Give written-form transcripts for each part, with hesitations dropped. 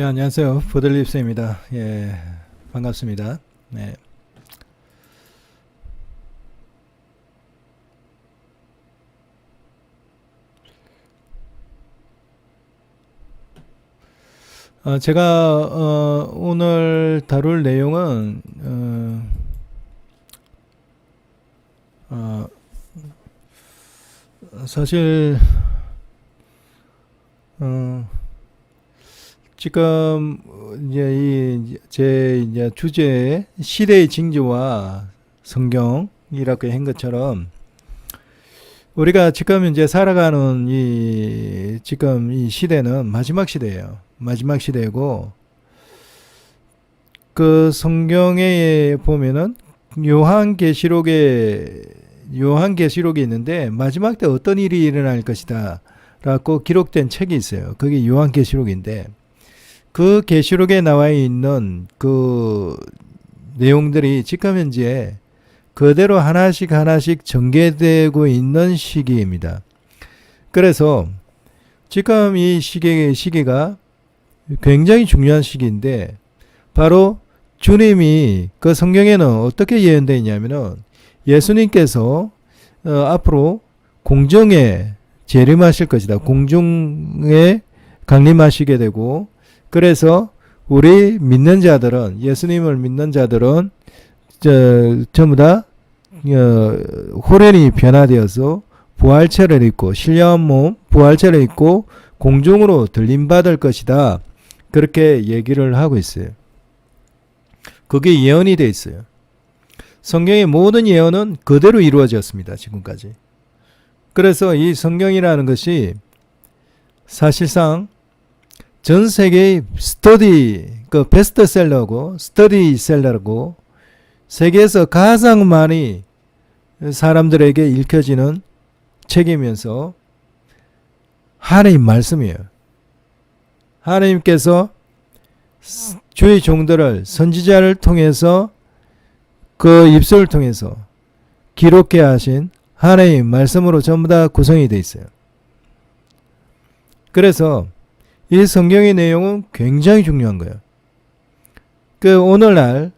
안녕하세요. 보들립스입니다. 예, 반갑습니다. 네. 제가 오늘 다룰 내용은 사실 지금 이제 제 주제 시대의 징조와 성경이라고 한 것처럼 우리가 지금 이제 살아가는 지금 이 시대는 마지막 시대예요. 마지막 시대고, 그 성경에 보면은 요한계시록이 있는데 마지막 때 어떤 일이 일어날 것이다 라고 기록된 책이 있어요. 그게 요한계시록인데, 그 계시록에 나와 있는 그 내용들이 지금 현재 그대로 하나씩 전개되고 있는 시기입니다. 그래서 지금 이 시기가 굉장히 중요한 시기인데, 바로 주님이 그 성경에는 어떻게 예언되어 있냐면은 예수님께서 앞으로 공중에 재림하실 것이다. 공중에 강림하시게 되고, 그래서 우리 믿는 자들은, 예수님을 믿는 자들은 전부 다 호련히 변화되어서 부활체를 입고, 신령한 몸 부활체를 입고 공중으로 들림받을 것이다. 그렇게 얘기를 하고 있어요. 그게 예언이 되어 있어요. 성경의 모든 예언은 그대로 이루어졌습니다. 지금까지. 그래서 이 성경이라는 것이 사실상 전 세계의 그 베스트셀러고 스터디셀러고 세계에서 가장 많이 사람들에게 읽혀지는 책이면서 하나님 말씀이에요. 하나님께서 주의 종들을, 선지자를 통해서, 그 입술을 통해서 기록해 하신 하나님 말씀으로 전부 다 구성이 되어 있어요. 그래서 이 성경의 내용은 굉장히 중요한 거예요. 그 오늘날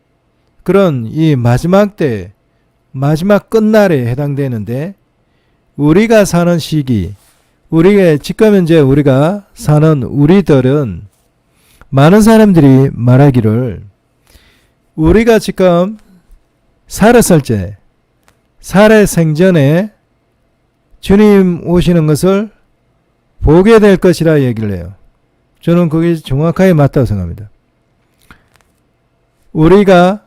그런 이 마지막 때, 마지막 끝날에 해당되는데, 우리가 사는 시기, 지금 현재 우리가 사는 우리들은, 많은 사람들이 말하기를 우리가 지금 살았을 때, 살아생전에 주님 오시는 것을 보게 될 것이라 얘기를 해요. 저는 그게 정확하게 맞다고 생각합니다. 우리가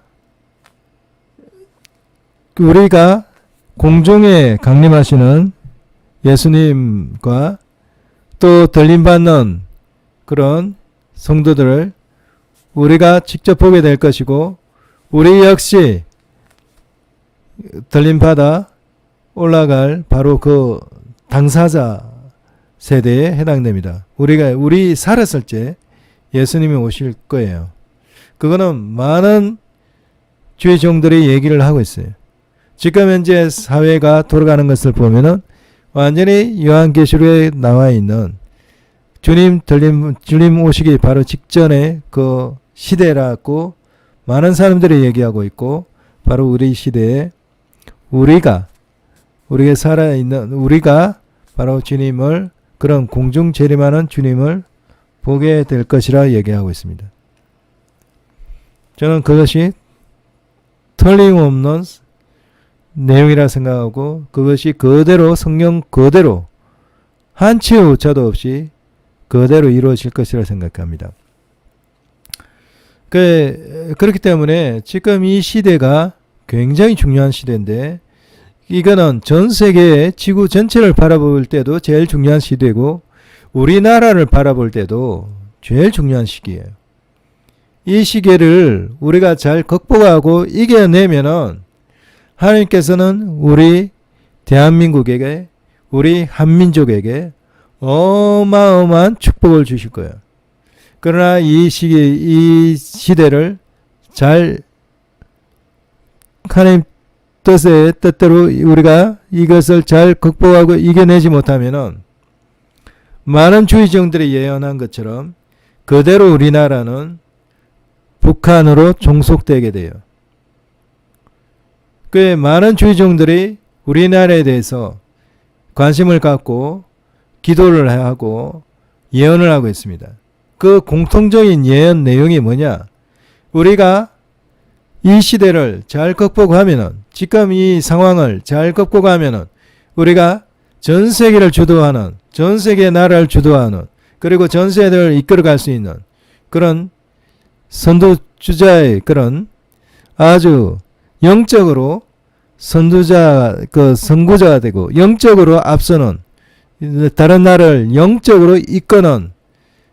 공중에 강림하시는 예수님과 또 들림받는 그런 성도들을 우리가 직접 보게 될 것이고, 우리 역시 들림받아 올라갈 바로 그 당사자 세대에 해당됩니다. 우리 살았을 때 예수님이 오실 거예요. 그거는 많은 주의 종들이 얘기를 하고 있어요. 지금 현재 사회가 돌아가는 것을 보면은 완전히 요한계시록에 나와 있는 주님 오시기 바로 직전에 그 시대라고 많은 사람들이 얘기하고 있고, 바로 우리 시대에 우리가 살아있는 우리가 바로 주님을, 그런 공중 재림하는 주님을 보게 될 것이라 얘기하고 있습니다. 저는 그것이 틀림없는 내용이라 생각하고, 그것이 그대로 성경 그대로 한 치 오차도 없이 그대로 이루어질 것이라 생각합니다. 그렇기 때문에 지금 이 시대가 굉장히 중요한 시대인데, 이거는 전 세계의 지구 전체를 바라볼 때도 제일 중요한 시대고, 우리나라를 바라볼 때도 제일 중요한 시기예요. 이 시기를 우리가 잘 극복하고 이겨내면은 하나님께서는 우리 대한민국에게, 우리 한민족에게 어마어마한 축복을 주실 거예요. 그러나 이 시대를 잘 하나님 뜻대로 우리가 이것을 잘 극복하고 이겨내지 못하면은 많은 주의종들이 예언한 것처럼 그대로 우리나라는 북한으로 종속되게 돼요. 꽤 많은 주의종들이 우리나라에 대해서 관심을 갖고 기도를 하고 예언을 하고 있습니다. 그 공통적인 예언 내용이 뭐냐? 우리가 이 시대를 잘 극복하면은, 지금 이 상황을 잘 극복하면은 우리가 전 세계를 주도하는, 전 세계 나라를 주도하는, 그리고 전 세계를 이끌어갈 수 있는 그런 선두주자의 그런 아주 영적으로 선구자가 되고 영적으로 앞서는, 다른 나라를 영적으로 이끄는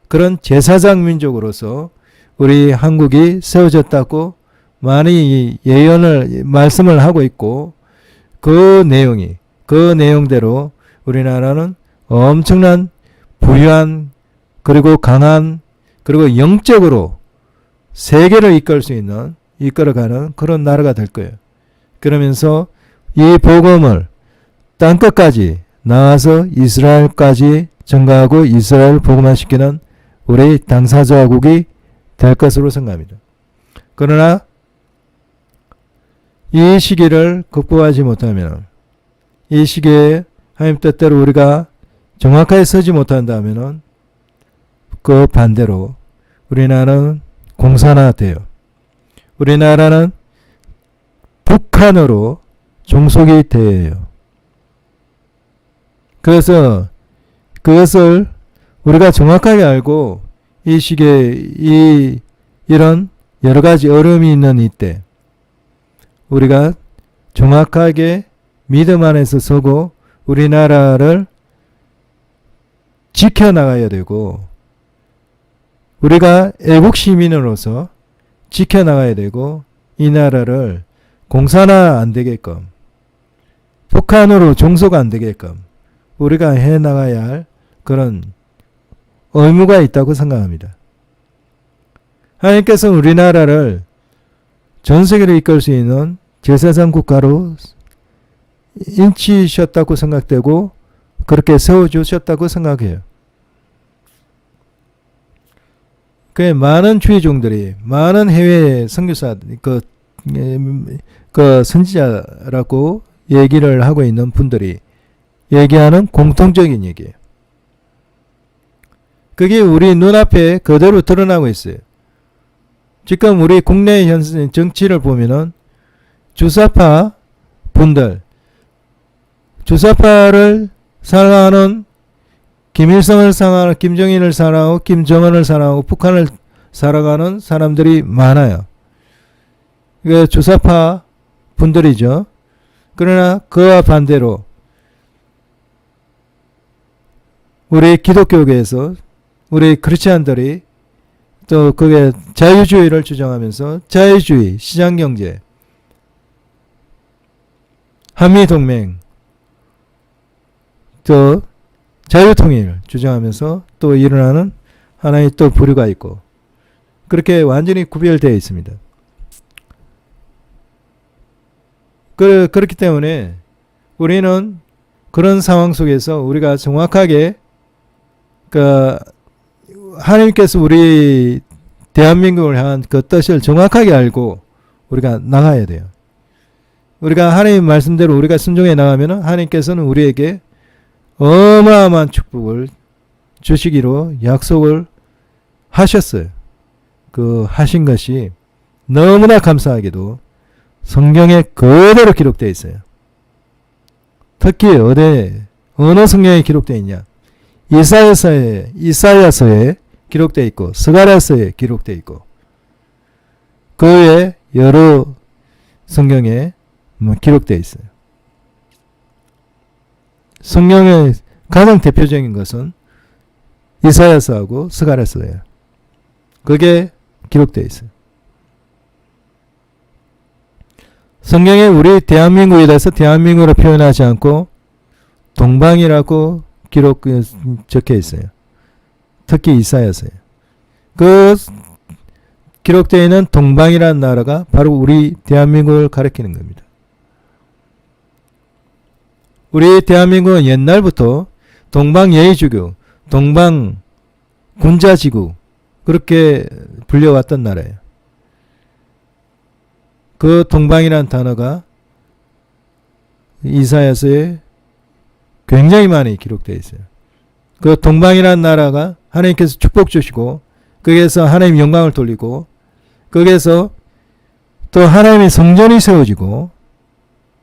그런 제사장 민족으로서 우리 한국이 세워졌다고 많이 말씀을 하고 있고, 그 내용대로 우리나라는 엄청난 부유한, 그리고 강한, 그리고 영적으로 세계를 이끌어가는 그런 나라가 될 거예요. 그러면서 이 복음을 땅끝까지 나와서 이스라엘까지 전가하고 이스라엘 복음화시키는 우리 당사자국이 될 것으로 생각합니다. 그러나 이 시기를 극복하지 못하면, 이 시기에 하나님 뜻대로 우리가 정확하게 서지 못한다면 그 반대로 우리나라는 공산화돼요. 우리나라는 북한으로 종속이 돼요. 그래서 그것을 우리가 정확하게 알고 이 시기에 이런 여러 가지 어려움이 있는 이때 우리가 정확하게 믿음 안에서 서고 우리나라를 지켜나가야 되고, 우리가 애국 시민으로서 지켜나가야 되고, 이 나라를 공산화 안 되게끔, 북한으로 종속 안 되게끔 우리가 해나가야 할 그런 의무가 있다고 생각합니다. 하나님께서 우리나라를 전 세계를 이끌 수 있는 제사장 국가로 인치셨다고 생각되고 그렇게 세워주셨다고 생각해요. 그 많은 주의종들이, 많은 해외 선교사, 선지자라고 얘기를 하고 있는 분들이 얘기하는 공통적인 얘기예요. 그게 우리 눈앞에 그대로 드러나고 있어요. 지금 우리 국내 정치를 보면은 주사파 분들, 주사파를 사랑하는, 김일성을 사랑하는, 김정일을 사랑하고 김정은을 사랑하고 북한을 사랑하는 사람들이 많아요. 이게 주사파 분들이죠. 그러나 그와 반대로 우리 기독교계에서 우리 크리스찬들이 또 그게 자유주의를 주장하면서 자유주의, 시장경제, 한미동맹, 또 자유통일 주장하면서 또 일어나는 하나의 또 부류가 있고, 그렇게 완전히 구별되어 있습니다. 그렇기 때문에 우리는 그런 상황 속에서 우리가 정확하게 하나님께서 우리 대한민국을 향한 그 뜻을 정확하게 알고 우리가 나가야 돼요. 우리가 하나님 말씀대로 우리가 순종해 나가면 하나님께서는 우리에게 어마어마한 축복을 주시기로 약속을 하셨어요. 그 하신 것이 너무나 감사하게도 성경에 그대로 기록되어 있어요. 특히 어느 성경에 기록되어 있냐? 이사야서에 기록되어 있고 스가랴서에 기록되어 있고 그 외에 여러 성경에 기록되어 있어요. 성경의 가장 대표적인 것은 이사야서하고 스가랴서예요. 그게 기록되어 있어요. 성경에 우리 대한민국에 대해서 대한민국으로 표현하지 않고 동방이라고 적혀 있어요. 특히 이사야서에. 그 기록되어 있는 동방이라는 나라가 바로 우리 대한민국을 가리키는 겁니다. 우리 대한민국은 옛날부터 동방예의주교, 동방군자지구, 그렇게 불려왔던 나라예요. 그 동방이라는 단어가 이사야서에 굉장히 많이 기록되어 있어요. 그 동방이라는 나라가 하나님께서 축복 주시고 거기에서 하나님 영광을 돌리고 거기에서 또 하나님의 성전이 세워지고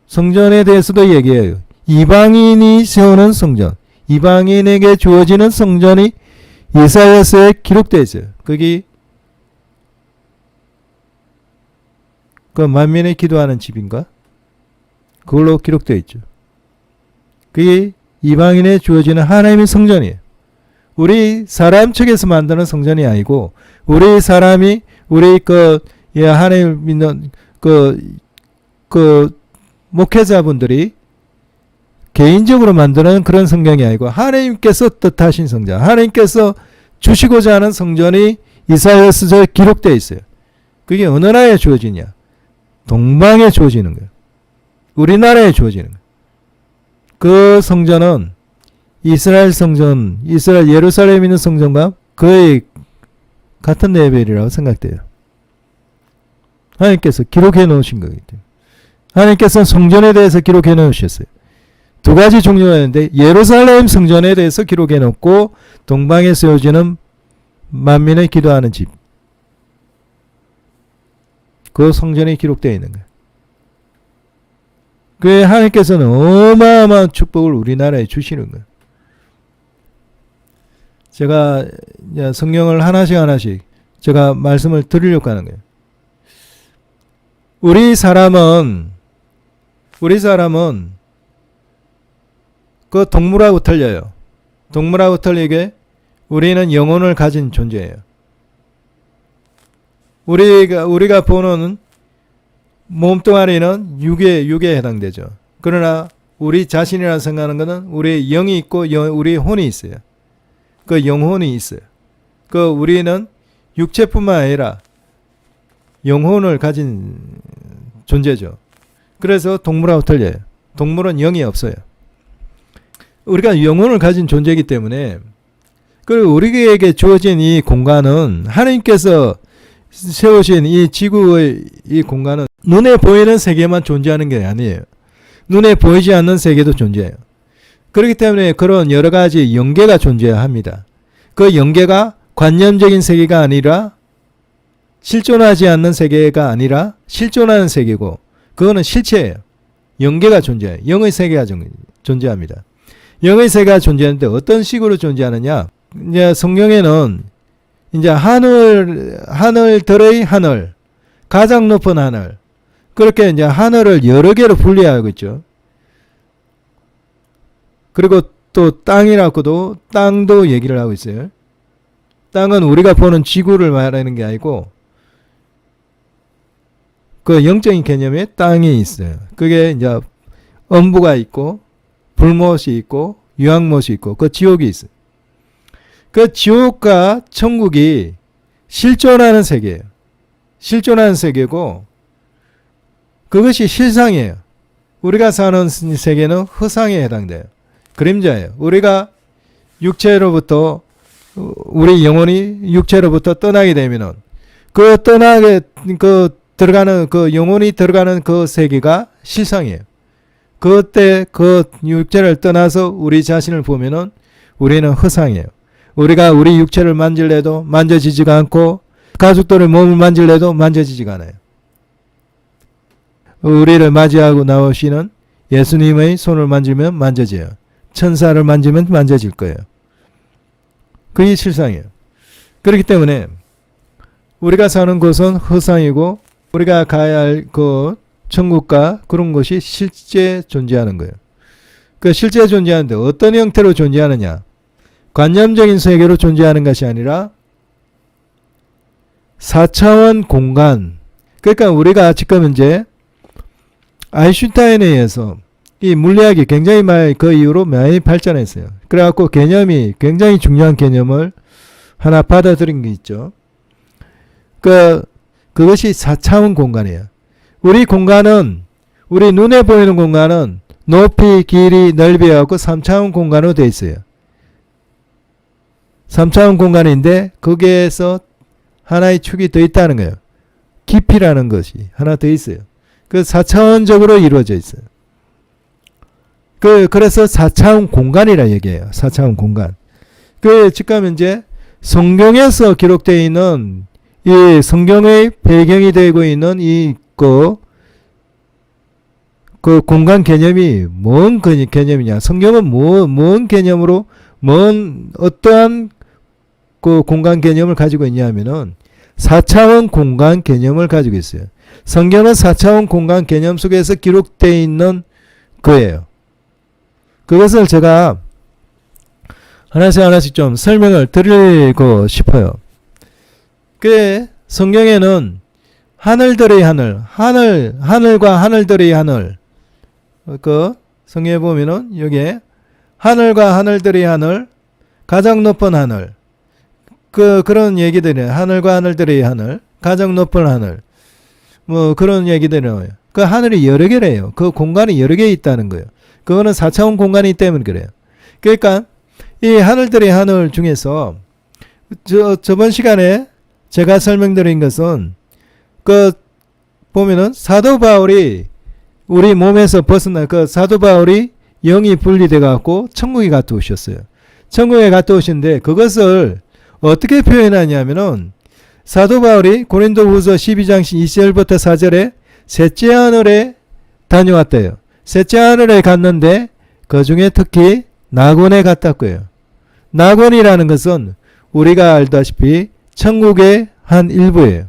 성전에 대해서도 얘기해요. 이방인이 세우는 성전, 이방인에게 주어지는 성전이 이사야서에 기록되어 있어요. 거기 그 만민의 기도하는 집인가? 그걸로 기록되어 있죠. 그게 이방인에 주어지는 하나님의 성전이에요. 우리 사람 측에서 만드는 성전이 아니고 우리 사람이 우리 하나님을 믿는 목회자분들이 개인적으로 만드는 그런 성경이 아니고 하나님께서 뜻하신 성전, 하나님께서 주시고자 하는 성전이 이사야서에 기록되어 있어요. 그게 어느 나라에 주어지냐? 동방에 주어지는 거예요. 우리나라에 주어지는 거예요. 그 성전은 이스라엘 성전, 이스라엘 예루살렘에 있는 성전과 거의 같은 레벨이라고 생각돼요. 하나님께서 기록해 놓으신 거기 때문에. 하나님께서는 성전에 대해서 기록해 놓으셨어요. 두 가지 종류가 있는데 예루살렘 성전에 대해서 기록해 놓고 동방에 세워지는 만민의 기도하는 집. 그 성전에 기록되어 있는 거예요. 그 하나님께서는 어마어마한 축복을 우리나라에 주시는 거예요. 제가 성경을 하나씩 제가 말씀을 드리려고 하는 거예요. 우리 사람은 그 동물하고 틀려요. 동물하고 틀리게 우리는 영혼을 가진 존재예요. 우리가 보는 몸뚱아리는 육에 해당되죠. 그러나 우리 자신이라 생각하는 것은 우리의 영이 있고 우리의 혼이 있어요. 그 영혼이 있어요. 그 우리는 육체뿐만 아니라 영혼을 가진 존재죠. 그래서 동물하고 틀려요. 동물은 영이 없어요. 우리가 영혼을 가진 존재이기 때문에 그리고 우리에게 주어진 이 공간은 하나님께서 세우신 이 지구의 이 공간은 눈에 보이는 세계만 존재하는 게 아니에요. 눈에 보이지 않는 세계도 존재해요. 그렇기 때문에 그런 여러 가지 영계가 존재합니다. 그 영계가 관념적인 세계가 아니라 실존하지 않는 세계가 아니라 실존하는 세계고 그거는 실체예요. 영계가 존재해요. 영의 세계가 존재합니다. 영의 세계가 존재하는데 어떤 식으로 존재하느냐? 이제 성경에는 이제 하늘들의 하늘, 가장 높은 하늘, 그렇게 이제 하늘을 여러 개로 분리하고 있죠. 그리고 또 땅이라고도 땅도 얘기를 하고 있어요. 땅은 우리가 보는 지구를 말하는 게 아니고 그 영적인 개념에 땅이 있어요. 그게 이제 음부가 있고 불못이 있고 유황못이 있고 그 지옥이 있어요. 그 지옥과 천국이 실존하는 세계예요. 실존하는 세계고 그것이 실상이에요. 우리가 사는 세계는 허상에 해당돼요. 그림자예요. 우리가 육체로부터 우리 영혼이 육체로부터 떠나게 되면은 그 들어가는 그 영혼이 들어가는 그 세계가 실상이에요. 그때 그 육체를 떠나서 우리 자신을 보면은 우리는 허상이에요. 우리가 우리 육체를 만질래도 만져지지가 않고 가족들의 몸을 만질래도 만져지지가 않아요. 우리를 맞이하고 나오시는 예수님의 손을 만지면 만져져요. 천사를 만지면 만져질 거예요. 그게 실상이에요. 그렇기 때문에 우리가 사는 곳은 허상이고 우리가 가야 할 그 천국과 그런 것이 실제 존재하는 거예요. 그 실제 존재하는데 어떤 형태로 존재하느냐? 관념적인 세계로 존재하는 것이 아니라 4차원 공간. 그러니까 우리가 지금 이제 아인슈타인에 의해서 이 물리학이 굉장히 그 이후로 많이 발전했어요. 그래갖고 개념이 굉장히 중요한 개념을 하나 받아들인 게 있죠. 그것이 4차원 공간이에요. 우리 공간은 우리 눈에 보이는 공간은 높이, 길이, 넓이하고 3차원 공간으로 되어 있어요. 3차원 공간인데 거기에서 하나의 축이 더 있다는 거예요. 깊이라는 것이 하나 더 있어요. 그 4차원적으로 이루어져 있어요. 그래서 4차원 공간이라 얘기해요. 4차원 공간. 지금 이제 성경에서 기록되어 있는 이 성경의 배경이 되고 있는 그 공간 개념이 뭔 개념이냐? 성경은 뭔 개념으로 어떠한 그 공간 개념을 가지고 있냐 하면은 4차원 공간 개념을 가지고 있어요. 성경은 4차원 공간 개념 속에서 기록되어 있는 거예요. 그것을 제가 하나씩 좀 설명을 드리고 싶어요. 성경에는 하늘들의 하늘과 하늘들의 하늘, 성경에 보면은 여기에 하늘과 하늘들의 하늘, 가장 높은 하늘, 그런 얘기들이 하늘과 하늘들의 하늘, 가장 높은 하늘, 뭐 그런 얘기들이 나와요. 그 하늘이 여러 개래요. 그 공간이 여러 개 있다는 거예요. 그거는 4차원 공간이기 때문에 그래요. 그러니까 이 하늘들의 하늘 중에서 저번 시간에 제가 설명드린 것은 보면은 사도 바울이 우리 몸에서 벗어나 사도 바울이 영이 분리돼 갖고 천국에 갔다 오셨어요. 천국에 갔다 오신데 그것을 어떻게 표현하냐면은 사도 바울이 고린도후서 12장 2절부터 4절에 셋째 하늘에 다녀왔대요. 셋째 하늘에 갔는데 그 중에 특히 낙원에 갔다고요. 낙원이라는 것은 우리가 알다시피 천국의 한 일부예요.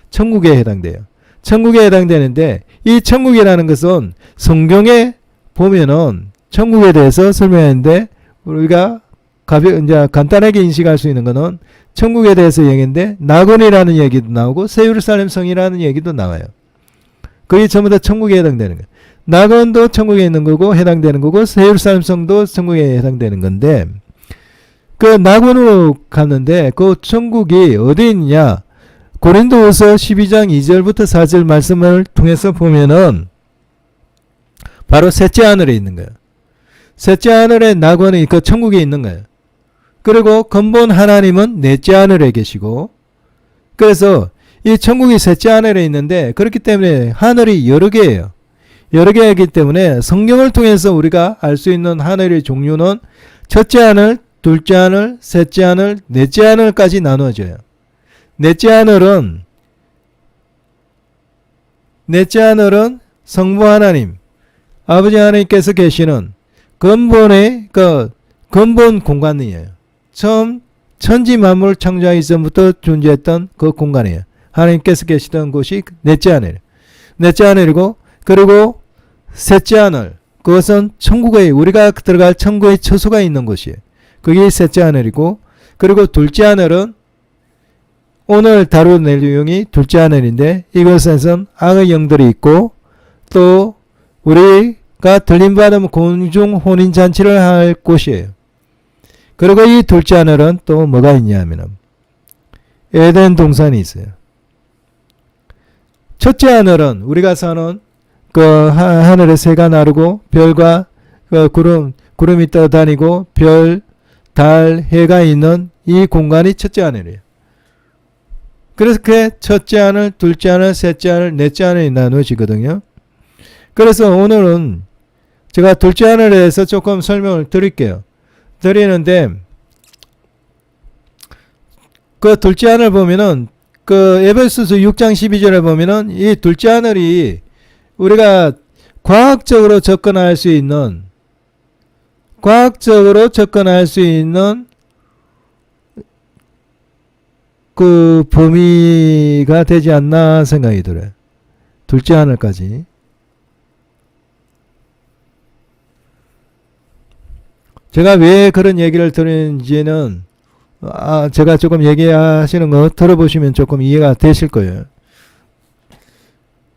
천국에 해당돼요. 천국에 해당되는데 이 천국이라는 것은 성경에 보면은 천국에 대해서 설명하는데 우리가 이제 간단하게 인식할 수 있는 것은 천국에 대해서 얘기인데 낙원이라는 얘기도 나오고 새 예루살렘 성이라는 얘기도 나와요. 그게 전부 다 천국에 해당되는 거예요. 낙원도 천국에 있는 거고 해당되는 거고 새 예루살렘 성도 천국에 해당되는 건데 그 낙원으로 갔는데 그 천국이 어디 있냐? 고린도후서 12장 2절부터 4절 말씀을 통해서 보면은 바로 셋째 하늘에 있는 거예요. 셋째 하늘에 낙원이 그 천국에 있는 거예요. 그리고 근본 하나님은 넷째 하늘에 계시고 그래서 이 천국이 셋째 하늘에 있는데 그렇기 때문에 하늘이 여러 개예요. 여러 개이기 때문에 성경을 통해서 우리가 알 수 있는 하늘의 종류는 첫째 하늘, 둘째 하늘, 셋째 하늘, 넷째 하늘까지 나누어져요. 넷째 하늘은 성부 하나님, 아버지 하나님께서 계시는 근본 공간이에요. 처음 천지 만물 창조하기 전부터 존재했던 그 공간이에요. 하나님께서 계시던 곳이 넷째 하늘. 넷째 하늘이고 그리고 셋째 하늘. 그것은 천국에 우리가 들어갈 천국의 처소가 있는 곳이에요. 그게 셋째 하늘이고 그리고 둘째 하늘은 오늘 다룰 내용이 둘째 하늘인데 이것에선 악의 영들이 있고 또 우리가 들림받으면 공중 혼인잔치를 할 곳이에요. 그리고 이 둘째 하늘은 또 뭐가 있냐 하면은 에덴 동산이 있어요. 첫째 하늘은 우리가 사는 그 하늘에 새가 나르고 별과 그 구름이 떠다니고 별, 달, 해가 있는 이 공간이 첫째 하늘이에요. 그래서 그 첫째 하늘, 둘째 하늘, 셋째 하늘, 넷째 하늘이 나누어지거든요. 그래서 오늘은 제가 둘째 하늘에 대해서 조금 설명을 드릴게요. 드리는데 그 둘째 하늘 보면은 그 에베소서 6장 12절에 보면은 이 둘째 하늘이 우리가 과학적으로 접근할 수 있는 그 범위가 되지 않나 생각이 들어요. 둘째 하늘까지. 제가 왜 그런 얘기를 드리는지는 제가 조금 얘기하시는 거 들어보시면 조금 이해가 되실 거예요.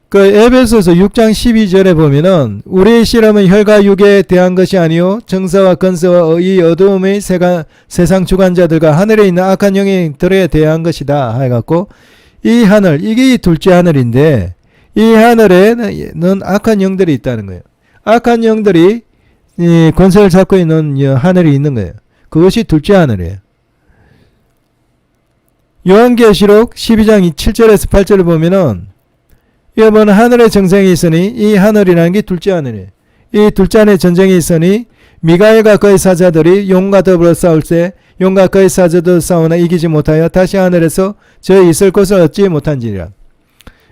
그 에베소서 6장 12절에 보면은 우리의 실험은 혈과 육에 대한 것이 아니요 정사와 건사와 이 어두움의 세상 주관자들과 하늘에 있는 악한 영들에 대한 것이다 해갖고 이 하늘 이게 이 둘째 하늘인데 이 하늘에는 악한 영들이 있다는 거예요. 악한 영들이 이 권세를 잡고 있는 하늘이 있는 거예요. 그것이 둘째 하늘이에요. 요한계시록 12장 7절에서 8절을 보면은 이번 하늘에 정쟁이 있으니 이 하늘이라는 게 둘째 하늘이에요. 이 둘째 하늘에 전쟁이 있으니 미가엘과 그의 사자들이 용과 더불어 싸울 때 용과 그의 사자들 싸우나 이기지 못하여 다시 하늘에서 저 있을 것을 얻지 못한지니라.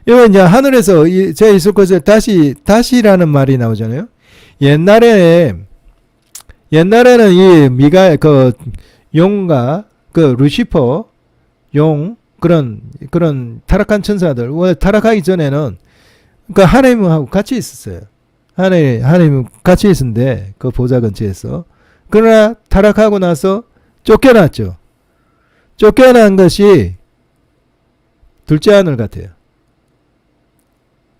이거 이제 하늘에서 저 있을 것을 다시라는 말이 나오잖아요. 옛날에는 이 미가엘 그 용과 그 루시퍼 용 그런 타락한 천사들 원래 타락하기 전에는 그 하나님하고 같이 있었어요. 하나님 같이 있었는데 그 보좌 근처에서. 그러나 타락하고 나서 쫓겨났죠. 쫓겨난 것이 둘째 하늘 같아요.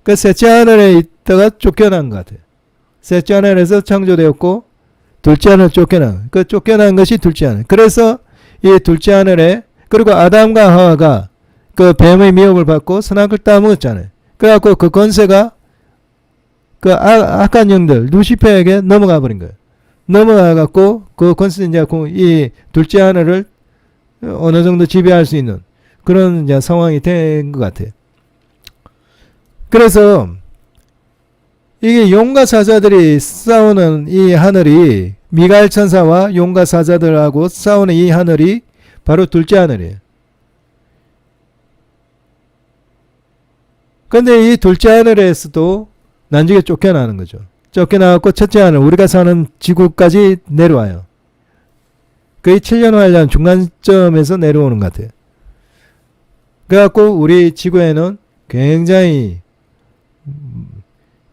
그 셋째 하늘에 있다가 쫓겨난 것 같아요. 셋째 하늘에서 창조되었고 둘째 하늘 쫓겨난 그 쫓겨난 것이 둘째 하늘. 그래서 이 둘째 하늘에 그리고 아담과 하와가 그 뱀의 미혹을 받고 선악을 따먹었잖아요. 그래갖고 그 권세가 그 악한 영들 루시퍼에게 넘어가 버린 거예요. 넘어가갖고 그 권세 이제 이 둘째 하늘을 어느 정도 지배할 수 있는 그런 이제 상황이 된 것 같아요. 그래서 이게 용과 사자들이 싸우는 이 하늘이 미가엘 천사와 용과 사자들하고 싸우는 이 하늘이 바로 둘째 하늘이에요. 근데 이 둘째 하늘에서도 나중에 쫓겨나는 거죠. 쫓겨나갖고 첫째 하늘 우리가 사는 지구까지 내려와요. 거의 7년 8년 중간점에서 내려오는 것 같아요. 그래갖고 우리 지구에는 굉장히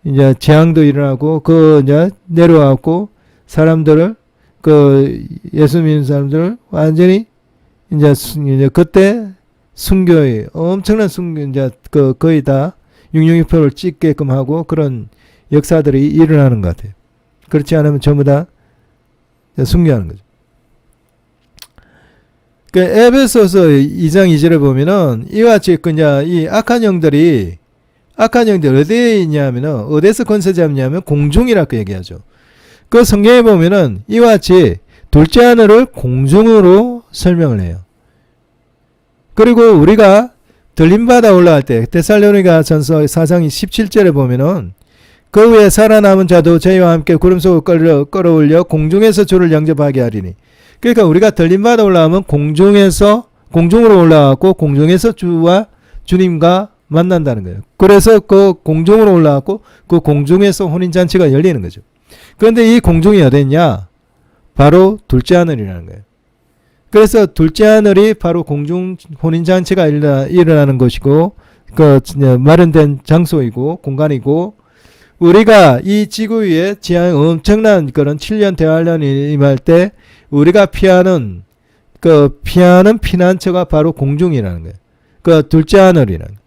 이제 재앙도 일어나고 그 이제 내려와갖고 사람들을 그 예수 믿는 사람들을 완전히 이제 그때 순교의 엄청난 순교 이제 그 거의 다 666표를 찍게끔 하고 그런 역사들이 일어나는 것 같아요. 그렇지 않으면 전부 다 순교하는 거죠. 그 에베소서 2장 2절에 보면은 이와 같이 그냥 이 악한 영들이 어디에 있냐면은 어디서 권세 잡냐면 공중이라고 얘기하죠. 그 성경에 보면은 이와 같이 둘째 하늘을 공중으로 설명을 해요. 그리고 우리가 들림받아 올라갈 때 데살로니가 전서 4장 17절에 보면은 그 후에 살아남은 자도 저희와 함께 구름 속으로 끌어올려 공중에서 주를 영접하게 하리니. 그러니까 우리가 들림받아 올라가면 공중으로 올라가고 공중에서 주와 주님과 만난다는 거예요. 그래서 그 공중으로 올라가고 그 공중에서 혼인잔치가 열리는 거죠. 그런데 이 공중이 어딨냐? 바로 둘째 하늘이라는 거예요. 그래서 둘째 하늘이 바로 공중 혼인잔치가 일어나는 것이고 그 마련된 장소이고 공간이고 우리가 이 지구 위에 엄청난 그런 7년 대환란이 임할 때 우리가 피하는 피난처가 바로 공중이라는 거예요. 그 둘째 하늘이라는 거예요.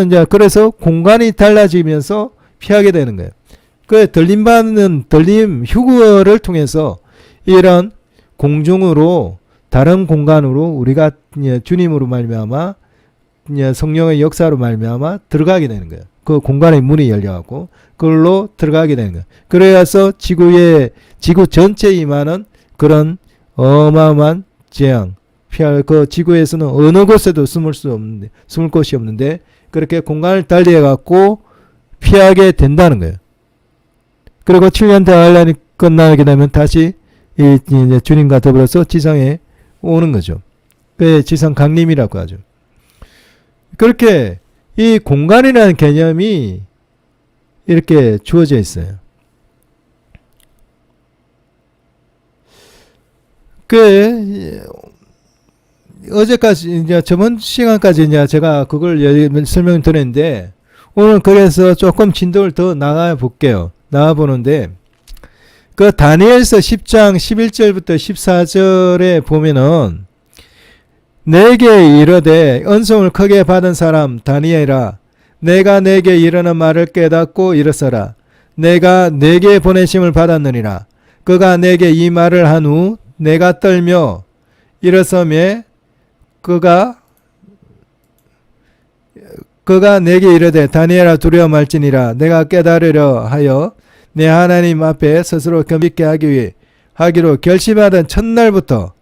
이제 그래서 공간이 달라지면서 피하게 되는 거예요. 그 들림 휴거를 통해서 이런 공중으로 다른 공간으로 우리가 주님으로 말미암아 성령의 역사로 말미암아 들어가게 되는 거예요. 그 공간의 문이 열려갖고 그걸로 들어가게 되는 거예요. 그래서 지구 전체에 임하는 그런 어마어마한 재앙 피할 그 지구에서는 어느 곳에도 숨을 곳이 없는데 그렇게 공간을 달리해갖고 피하게 된다는 거예요. 그리고 7년 대환란이 끝나게 되면 다시 이제 주님과 더불어서 지상에 오는 거죠. 그 지상 강림이라고 하죠. 그렇게 이 공간이라는 개념이 이렇게 주어져 있어요. 어제까지 이제 저번 시간까지 이제 제가 그걸 설명을 드렸는데 오늘 그래서 조금 진도를 더 나가 볼게요. 나가 보는데 그 다니엘서 10장 11절부터 14절에 보면은 내게 이르되 은총을 크게 받은 사람 다니엘아 내가 내게 이르는 말을 깨닫고 일어서라. 내가 내게 보내심을 받았느니라. 그가 내게 이 말을 한 후 내가 떨며 일어서매 그가 내게 이르되 다니엘아 두려워 말지니라. 내가 깨달으려 하여 내 하나님 앞에 스스로 겸비케 하기로 결심하던 첫날부터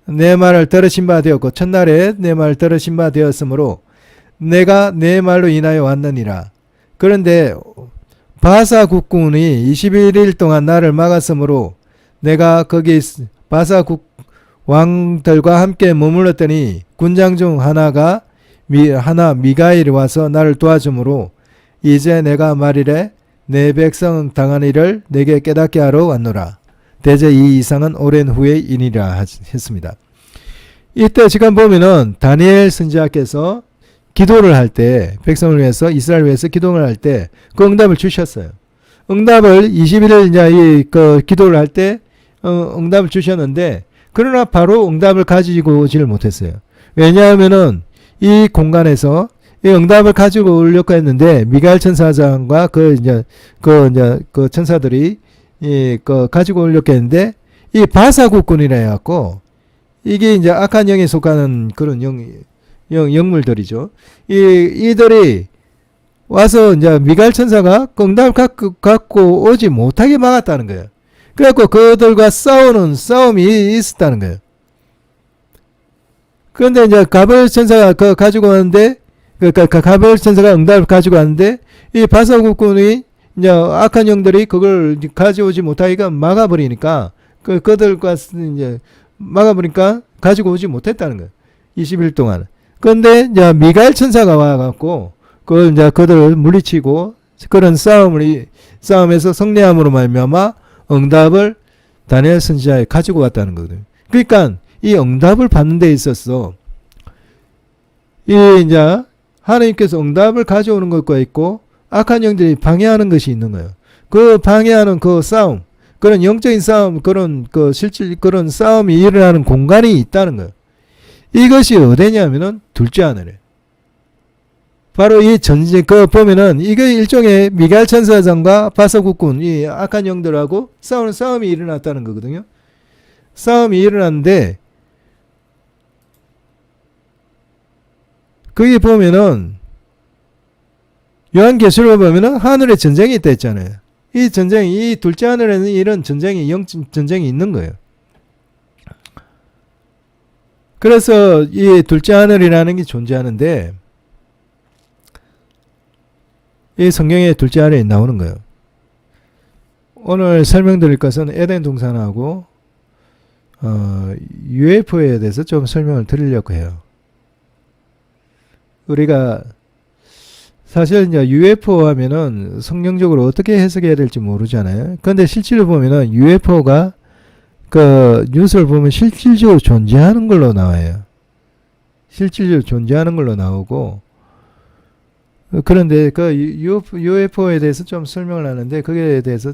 내 말을 들으신 바 되었고 첫날에 내 말을 들으신 바 되었으므로 내가 내 말로 인하여 왔느니라. 그런데 바사 국군이 21일 동안 나를 막았으므로 내가 거기 바사 국 왕들과 함께 머물렀더니 군장 중 하나 미가엘이 와서 나를 도와주므로 이제 내가 말이래 내 백성 당한 일을 내게 깨닫게 하러 왔노라. 대제 이 이상은 오랜 후의 일이라 했습니다. 이때 지금 보면은 다니엘 선지자께서 기도를 할 때 백성을 위해서 이스라엘을 위해서 기도를 할 때 그 응답을 주셨어요. 응답을 21일 이제 그 기도를 할 때 응답을 주셨는데 그러나 바로 응답을 가지고 오지를 못했어요. 왜냐하면은 이 공간에서 이 응답을 가지고 오려고 했는데 미가엘 천사장과 그 천사들이 가지고 오려고 했는데 이 바사 국군이라 해갖고 이게 이제 악한 영에 속하는 그런 영물들이죠. 이들이 와서 이제 미가엘 천사가 응답을 갖고 오지 못하게 막았다는 거예요. 그래갖고 그들과 싸우는 싸움이 있었다는 거예요. 그런데 이제 가벨 천사가 가지고 왔는데, 가벨 천사가 응답을 가지고 왔는데, 이 바사 국군이 이제 악한 영들이 그걸 가져오지 못하기가 막아버리니까, 그들과 이제 막아버리니까 가지고 오지 못했다는 거예요. 20일 동안. 그런데 이제 미가엘 천사가 와갖고, 그걸 이제 그들을 물리치고, 그런 싸움에서 승리함으로 말미암아 응답을 다니엘 선지자에 가지고 왔다는 거거든요. 그러니까 이 응답을 받는 데 있어서 이 이제 하나님께서 응답을 가져오는 것과 있고 악한 영들이 방해하는 것이 있는 거예요. 그 방해하는 그 싸움, 그런 영적인 싸움, 그런 실질 그런 싸움이 일어나는 공간이 있다는 거예요. 이것이 어디냐면은 둘째 하늘에. 바로 이 전쟁, 보면은, 이게 일종의 미가엘 천사장과 바사 국군, 이 악한 영들하고 싸우는 싸움이 일어났다는 거거든요. 싸움이 일어났는데, 거기 보면은, 요한계시록을 보면은 하늘에 전쟁이 있다 했잖아요. 이 전쟁이, 이 둘째 하늘에는 이런 전쟁이, 전쟁이 있는 거예요. 그래서 이 둘째 하늘이라는 게 존재하는데, 이 성경의 둘째 아래에 나오는 거예요. 오늘 설명드릴 것은 에덴 동산하고 UFO에 대해서 좀 설명을 드리려고 해요. 우리가 사실 이제 UFO 하면은 성경적으로 어떻게 해석해야 될지 모르잖아요. 그런데 실제로 보면은 UFO가 그 뉴스를 보면 실질적으로 존재하는 걸로 나와요. 실질적으로 존재하는 걸로 나오고 그런데 그 UFO에 대해서 좀 설명을 하는데 거기에 대해서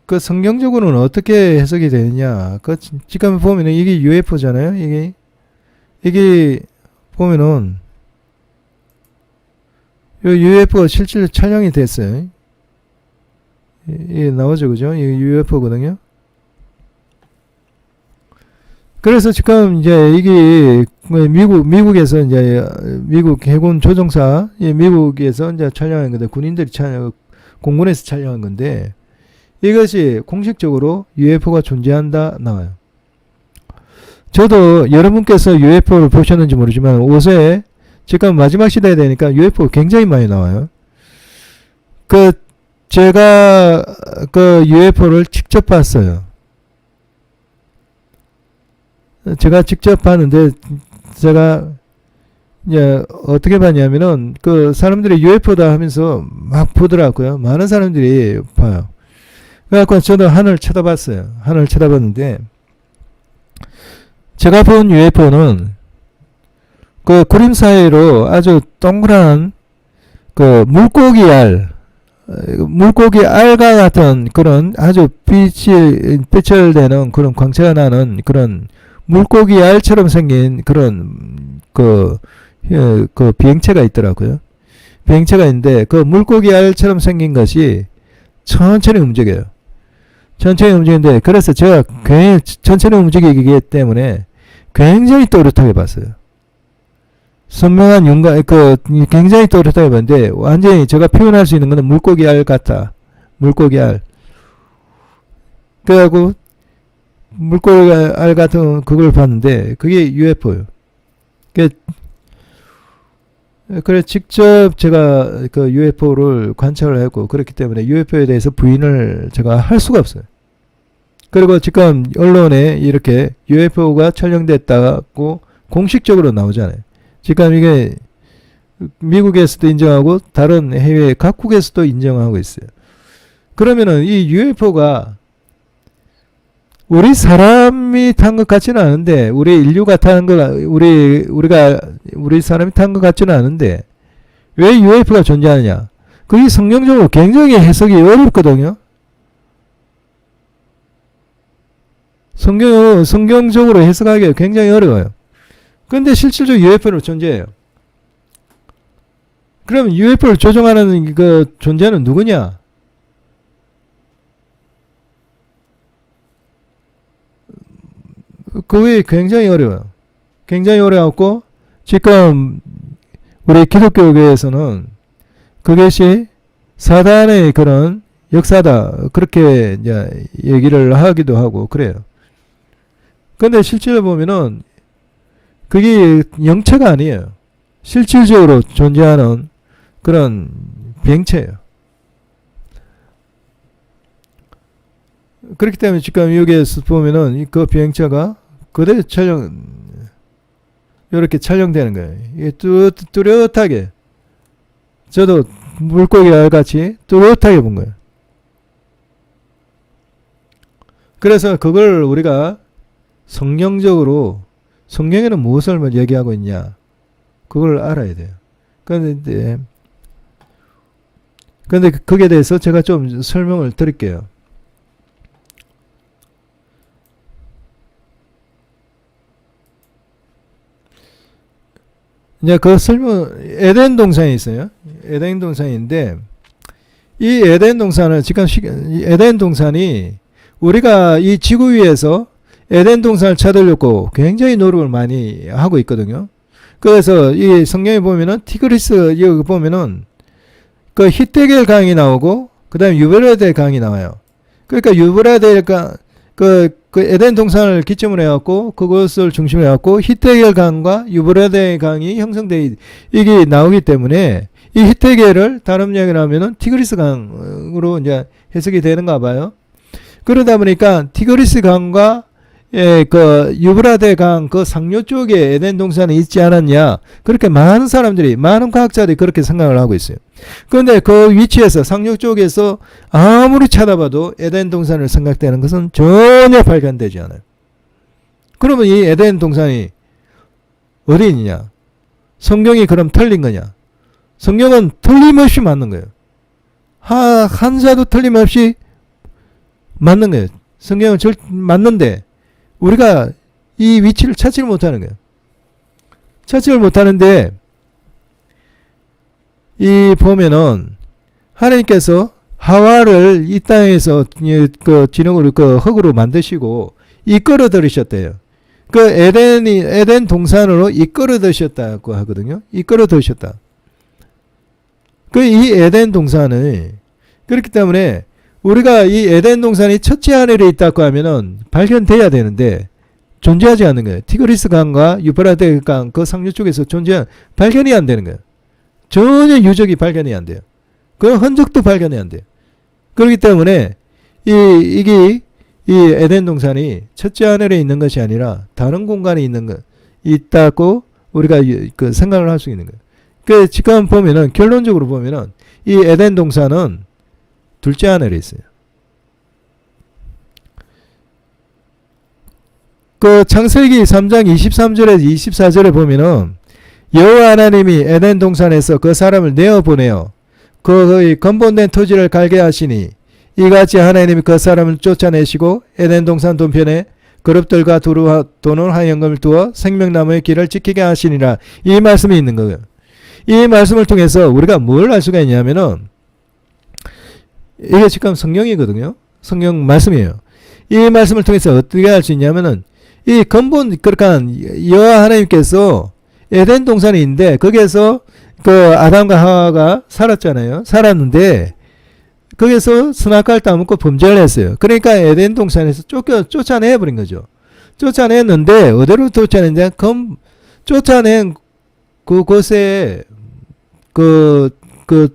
그 성경적으로는 어떻게 해석이 되느냐. 그 지금 보면은 이게 UFO잖아요. 이게 보면은 이 UFO가 실제로 촬영이 됐어요. 이게 나오죠, 그죠? 이게 UFO거든요. 그래서 지금 이제 이게 미국에서 이제 미국 해군 조종사 미국에서 이제 촬영한 건데 군인들이 공군에서 촬영한 건데 이것이 공식적으로 UFO가 존재한다 나와요. 저도 여러분께서 UFO를 보셨는지 모르지만 요새 지금 마지막 시대에 되니까 UFO 굉장히 많이 나와요. 제가 UFO를 직접 봤어요. 제가 직접 봤는데, 제가, 이제, 어떻게 봤냐면은, 사람들이 UFO다 하면서 막 보더라고요. 많은 사람들이 봐요. 그래갖고 저도 하늘을 쳐다봤어요. 하늘을 쳐다봤는데, 제가 본 UFO는, 구름 사이로 아주 동그란, 물고기 알과 같은 그런 아주 빛을 내는 그런 광채가 나는 그런 물고기 알처럼 생긴 그런 비행체가 있더라고요. 비행체가 있는데 그 물고기 알처럼 생긴 것이 천천히 움직여요. 천천히 움직이는데 그래서 제가 굉장히 천천히 움직이기 때문에 굉장히 또렷하게 봤어요. 선명한 윤곽, 굉장히 또렷하게 봤는데 완전히 제가 표현할 수 있는 것은 물고기 알 같다. 물고기 알. 그래갖고 물고기 알 같은 그걸 봤는데 그게 UFO예요. 그래 직접 제가 그 UFO를 관찰을 했고 그렇기 때문에 UFO에 대해서 부인을 제가 할 수가 없어요. 그리고 지금 언론에 이렇게 UFO가 촬영됐다고 공식적으로 나오잖아요. 지금 이게 미국에서도 인정하고 다른 해외 각국에서도 인정하고 있어요. 그러면은 이 UFO가 우리 사람이 탄 것 같지는 않은데, 우리 인류가 탄 것, 우리 사람이 탄 것 같지는 않은데, 왜 UFO가 존재하느냐? 그게 성경적으로 굉장히 해석이 어렵거든요. 성경적으로 해석하기가 굉장히 어려워요. 그런데 실질적으로 UFO는 존재해요. 그럼 UFO를 조종하는 그 존재는 누구냐? 그게 굉장히 어려워요. 굉장히 어려웠고, 지금 우리 기독교계에서는 그것이 사단의 그런 역사다. 그렇게 이제 얘기를 하기도 하고 그래요. 근데 실제로 보면은 그게 영체가 아니에요. 실질적으로 존재하는 그런 비행체예요. 그렇기 때문에 지금 여기에서 보면은 그 비행체가 그대로 이렇게 촬영되는 거예요. 이게 뚜렷하게, 저도 물고기 알같이 뚜렷하게 본 거예요. 그래서 그걸 우리가 성경적으로, 성경에는 무엇을 얘기하고 있냐, 그걸 알아야 돼요. 그런데 거기에 대해서 제가 좀 설명을 드릴게요. 이제 그 에덴 동산이 있어요. 에덴 동산인데, 이 에덴 동산은 지금 에덴 동산이 우리가 이 지구 위에서 에덴 동산을 찾으려고 굉장히 노력을 많이 하고 있거든요. 그래서 이 성경에 보면은 티그리스 여기 보면은 그 히데겔 강이 나오고 그다음에 유브라데 강이 나와요. 그러니까 유브라데가 그 에덴 동산을 기점으로 해갖고 그것을 중심으로 해갖고 히데겔 강과 유브라데 강이 형성돼 이게 나오기 때문에 이 히데겔을 다른 이야기를 하면은 티그리스 강으로 이제 해석이 되는가 봐요. 그러다 보니까 티그리스 강과 그 유브라데 강 그 상류 쪽에 에덴 동산이 있지 않았냐, 그렇게 많은 사람들이, 많은 과학자들이 그렇게 생각을 하고 있어요. 그런데 그 위치에서 상류 쪽에서 아무리 찾아봐도 에덴 동산을 생각되는 것은 전혀 발견되지 않아요. 그러면 이 에덴 동산이 어디 있느냐? 성경이 그럼 틀린 거냐? 성경은 틀림없이 맞는 거예요. 한자도 틀림없이 맞는 거예요. 성경은 맞는데 우리가 이 위치를 찾지를 못하는 거예요. 찾지를 못하는데, 이 보면은 하나님께서 하와를 이 땅에서 그 진흙으로 그 흙으로 만드시고 이끌어 들으셨대요. 그 에덴 동산으로 이끌어 들으셨다고 하거든요. 이끌어 들으셨다. 그 이 에덴 동산을, 그렇기 때문에 우리가 이 에덴 동산이 첫째 하늘에 있다고 하면은 발견돼야 되는데 존재하지 않는 거예요. 티그리스 강과 유프라데 강 그 상류 쪽에서 발견이 안 되는 거예요. 전혀 유적이 발견이 안 돼요. 그 흔적도 발견이 안 돼요. 그렇기 때문에 이게 이 에덴 동산이 첫째 하늘에 있는 것이 아니라 다른 공간에 있다고 우리가 그 생각을 할 수 있는 거예요. 그 지금 보면은, 결론적으로 보면은 이 에덴 동산은 둘째 하늘에 있어요. 그 창세기 3장 23절에서 24절에 보면은 여호와 하나님이 에덴 동산에서 그 사람을 내어보내어 그의 건본된 토지를 갈게 하시니 이같이 하나님이 그 사람을 쫓아내시고 에덴 동산 동편에 그룹들과 도는 화영금을 두어 생명나무의 길을 지키게 하시니라. 이 말씀이 있는 거예요. 이 말씀을 통해서 우리가 뭘 알 수가 있냐면은, 이게 지금 성경이거든요. 성경 말씀이에요. 이 말씀을 통해서 어떻게 할 수 있냐면은, 이 근본, 그러니까 여호와 하나님께서 에덴 동산이 있는데 거기에서 그 아담과 하와가 살았잖아요. 살았는데 거기서 선악과를 따먹고 범죄를 했어요. 그러니까 에덴 동산에서 쫓아내버린 거죠. 쫓아냈는데 어디로 쫓아냈냐? 쫓아낸 그곳에 그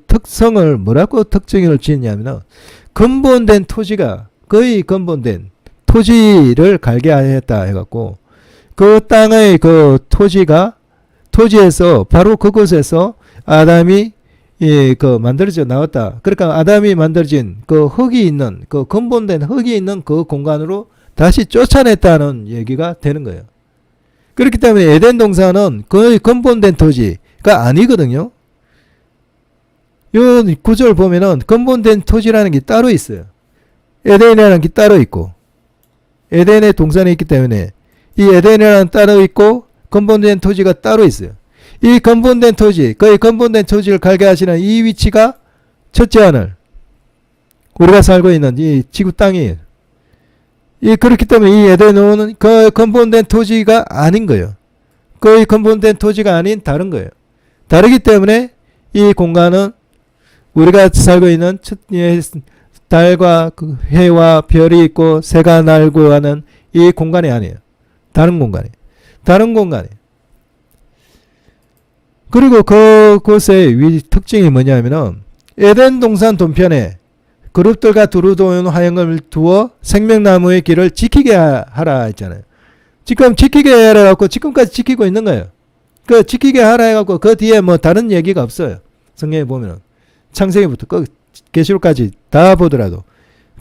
특성을 뭐라고 특징을 지었냐면은 근본된 토지가 거의 근본된 토지를 갈게 하였다 해갖고 그 땅의 그 토지에서 바로 그곳에서 아담이 만들어져 나왔다. 그러니까 아담이 만들어진 그 흙이 있는 그 근본된 흙이 있는 그 공간으로 다시 쫓아냈다는 얘기가 되는 거예요. 그렇기 때문에 에덴 동산은 거의 근본된 토지가 아니거든요. 이 구절 보면은 근본된 토지라는 게 따로 있어요. 에덴이라는 게 따로 있고 에덴의 동산이 있기 때문에 이 에덴이라는 따로 있고 근본된 토지가 따로 있어요. 이 근본된 토지, 거의 근본된 토지를 갈게 하시는 이 위치가 첫째 하늘, 우리가 살고 있는 이 지구 땅이에요. 그렇기 때문에 이 에덴은 그 근본된 토지가 아닌 거예요. 거의 근본된 토지가 아닌 다른 거예요. 다르기 때문에 이 공간은 우리가 살고 있는 달과 해와 별이 있고 새가 날고 하는 이 공간이 아니에요. 다른 공간이에요. 다른 공간이에요. 그리고 그곳의 특징이 뭐냐면은 에덴 동산 동편에 그룹들과 두루도는 화형을 두어 생명나무의 길을 지키게 하라 했잖아요. 지금 지키게 하라 해갖고 지금까지 지키고 있는 거예요. 그 지키게 하라 해갖고 그 뒤에 뭐 다른 얘기가 없어요. 성경에 보면은 창세기부터 계시록까지 다 보더라도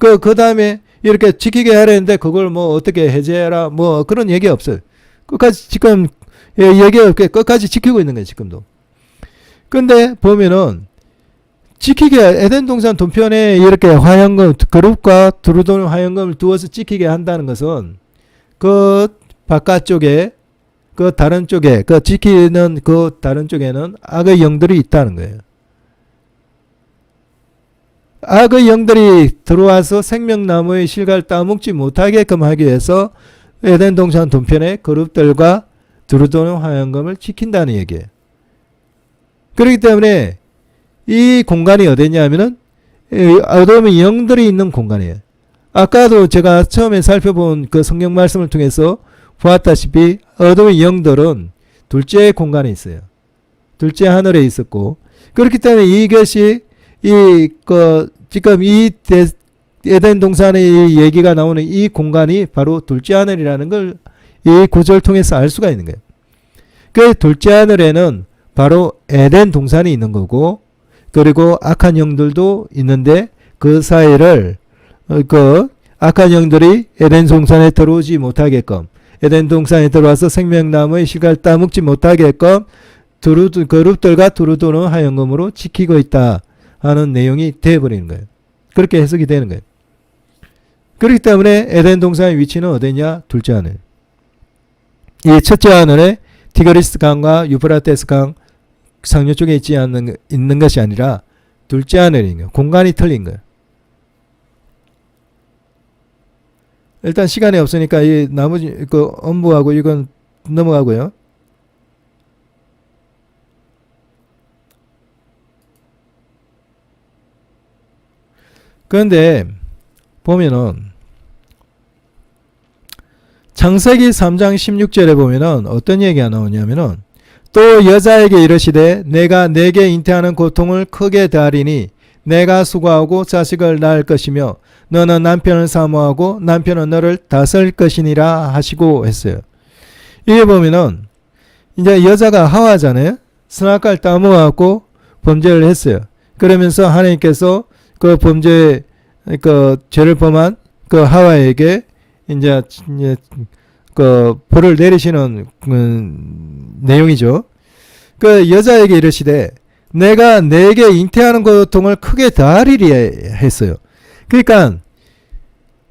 그 다음에 이렇게 지키게 하라는데 그걸 뭐 어떻게 해제해라 뭐 그런 얘기 없어요. 끝까지 지금 얘기 없게 끝까지 지키고 있는 거예요. 지금도. 근데 보면은 지키게 에덴 동산 동편에 이렇게 화형금 그룹과 두루도는 화형금을 두어서 지키게 한다는 것은 그 바깥쪽에 그 다른 쪽에 그 지키는 그 다른 쪽에는 악의 영들이 있다는 거예요. 악의 영들이 들어와서 생명나무의 실과를 따먹지 못하게끔 하기 위해서 에덴 동산 동편의 그룹들과 두루도는 화형금을 지킨다는 얘기예요. 그렇기 때문에 이 공간이 어디냐면은 어둠의 영들이 있는 공간이에요. 아까도 제가 처음에 살펴본 그 성경 말씀을 통해서 보았다시피 어둠의 영들은 둘째 공간에 있어요. 둘째 하늘에 있었고 그렇기 때문에 이것이 지금 이 에덴 동산의 얘기가 나오는 이 공간이 바로 둘째 하늘이라는 걸 이 구절 통해서 알 수가 있는 거예요. 그 둘째 하늘에는 바로 에덴 동산이 있는 거고 그리고 악한 영들도 있는데 그 사이를 악한 영들이 에덴 동산에 들어오지 못하게끔 에덴 동산에 들어와서 생명나무의 실과를 따먹지 못하게끔 그룹들과 두루도는 화형금으로 지키고 있다 하는 내용이 되어버리는 거예요. 그렇게 해석이 되는 거예요. 그렇기 때문에 에덴 동산의 위치는 어디냐? 둘째 하늘. 이 첫째 하늘에 티그리스 강과 유프라테스 강 상류 쪽에 있는 것이 아니라 둘째 하늘인 거예요. 공간이 틀린 거예요. 일단 시간이 없으니까 이 나머지 업무하고 이건 넘어가고요. 그런데 보면은 창세기 3장 16절에 보면은 어떤 얘기가 나오냐면은 또 여자에게 이르시되 내가 내게 잉태하는 고통을 크게 다하리니 내가 수고하고 자식을 낳을 것이며 너는 남편을 사모하고 남편은 너를 다스릴 것이니라 하시고 했어요. 이게 보면은 이제 여자가 하와잖아요. 선악과를 따먹어갖고 범죄를 했어요. 그러면서 하나님께서 그 죄를 범한 그 하와에게 이제 벌을 내리시는 내용이죠. 그 여자에게 이르시되 내가 내게 잉태하는 고통을 크게 다하리리 했어요. 그러니까